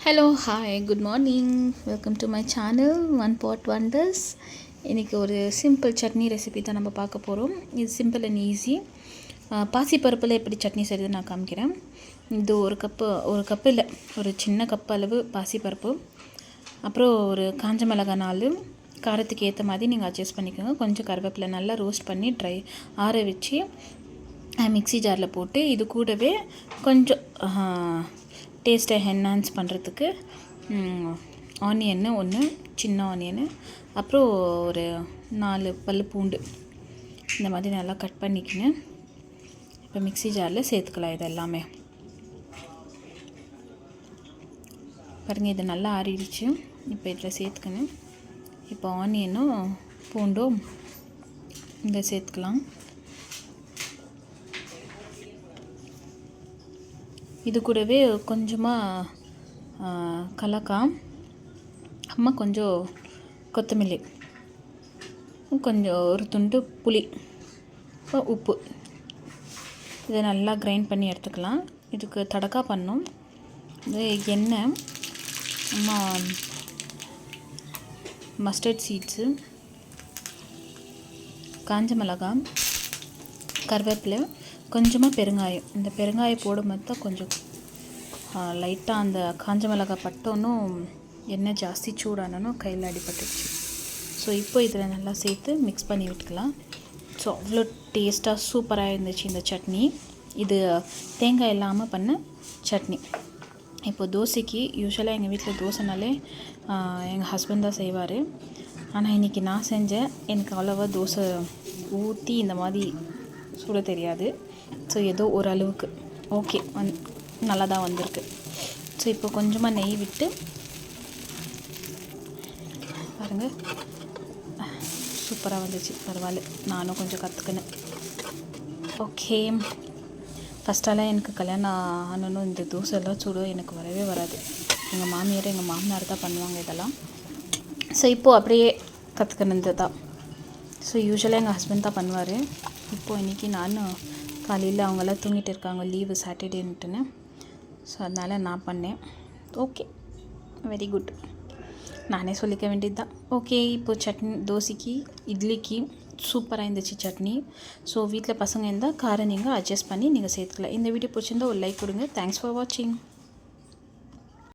Hello hi good morning welcome to my channel one pot wonders. இன்றைக்கி ஒரு simple chutney recipe தான் நம்ம பார்க்க போகிறோம். இது சிம்பிள் அண்ட் ஈஸி. பாசிப்பருப்பில் எப்படி சட்னி செய்கிறது நான் காமிக்கிறேன். இது ஒரு கப்பு இல்லை, ஒரு சின்ன கப் அளவு பாசிப்பருப்பு, அப்புறம் ஒரு காஞ்ச மிளகாய் 4, காரத்துக்கு ஏற்ற மாதிரி நீங்கள் அட்ஜஸ்ட் பண்ணிக்கோங்க. கொஞ்சம் கருவேப்பிலை நல்லா ரோஸ்ட் பண்ணி ஆற வச்சு மிக்ஸி ஜாரில் போட்டு, இது கூடவே கொஞ்சம் டேஸ்ட்டை என்ஹான்ஸ் பண்ணுறதுக்கு ஆனியன்னு ஒன்று, சின்ன ஆனியனு, அப்புறம் ஒரு 4 பல் பூண்டு இந்த மாதிரி நல்லா கட் பண்ணிக்கின்னு இப்போ மிக்ஸி ஜாரில் சேர்த்துக்கலாம். இது எல்லாமே பாருங்கள், இது நல்லா ஆறிடுச்சு. இப்போ இதில் சேர்த்துக்கணும். இப்போ ஆனியனும் பூண்டும் இதை சேர்த்துக்கலாம். இது கூடவே கொஞ்சமாக கலக்காய், கொஞ்சம் கொத்தமல்லி, கொஞ்சம் ஒரு துண்டு புளி, உப்பு, இதை நல்லா கிரைண்ட் பண்ணி எடுத்துக்கலாம். இதுக்கு தடக்கா பண்ணணும். இது எண்ணெய், மஸ்டர்ட் சீட்ஸு, காஞ்ச மிளகாய், கருவேப்பிலை, கொஞ்சமாக பெருங்காயம். இந்த பெருங்காயம் போடும்போது தான் கொஞ்சம் லைட்டாக அந்த காஞ்ச மிளகாய் பட்டோன்னும் எண்ணெய் ஜாஸ்தி சூடானனும் கையில் அடிபட்டுச்சு. ஸோ இப்போ இதில் நல்லா சேர்த்து மிக்ஸ் பண்ணி விட்டுக்கலாம். ஸோ அவ்வளோ டேஸ்ட்டாக சூப்பராக இருந்துச்சு இந்த சட்னி. இது தேங்காய் இல்லாமல் பண்ண சட்னி. இப்போது தோசைக்கு யூஸ்வலாக எங்கள் வீட்டில் தோசைனாலே எங்கள் ஹஸ்பண்ட் தான் செய்வார். ஆனால் இன்றைக்கி நான் செஞ்சேன். எனக்கு அவ்வளோவா தோசை ஊற்றி இந்த மாதிரி சுட தெரியாது. ஸோ ஏதோ ஓரளவுக்கு ஓகே நல்லா தான் வந்திருக்கு. ஸோ இப்போ கொஞ்சமாக நெய் விட்டு பாருங்கள், சூப்பராக வந்துச்சு. பரவாயில்ல, நானும் கொஞ்சம் கற்றுக்கினேன். ஓகே, ஃபஸ்ட்டாலாம் எனக்கு கல்யாணம் ஆனனும் இந்த தோசைலாம் சுட எனக்கு வரவே வராது. எங்கள் மாமியார் எங்கள் மாமனார் தான் பண்ணுவாங்க இதெல்லாம். ஸோ இப்போது அப்படியே கற்றுக்கினது தான். ஸோ யூஸ்வலாக எங்கள் ஹஸ்பண்ட் தான் பண்ணுவார். இப்போது இன்றைக்கி நானும் காலையில் அவங்கெல்லாம் தூங்கிட்டு இருக்காங்க, லீவு சாட்டர்டேன்ட்டுன்னு. ஸோ அதனால் நான் பண்ணேன். ஓகே, வெரி குட், நானே சொல்லிக்க வேண்டியது தான். ஓகே, இப்போது சட்னி தோசைக்கு இட்லிக்கு சூப்பராக இருந்துச்சு சட்னி. ஸோ வீட்டில் பசங்க இருந்தால் காரம் நீங்கள் அட்ஜஸ்ட் பண்ணி நீங்கள் சேர்த்துக்கலாம். இந்த வீடியோ பிடிச்சிருந்தால் ஒரு லைக் கொடுங்க. தேங்க்ஸ் ஃபார் வாட்சிங்.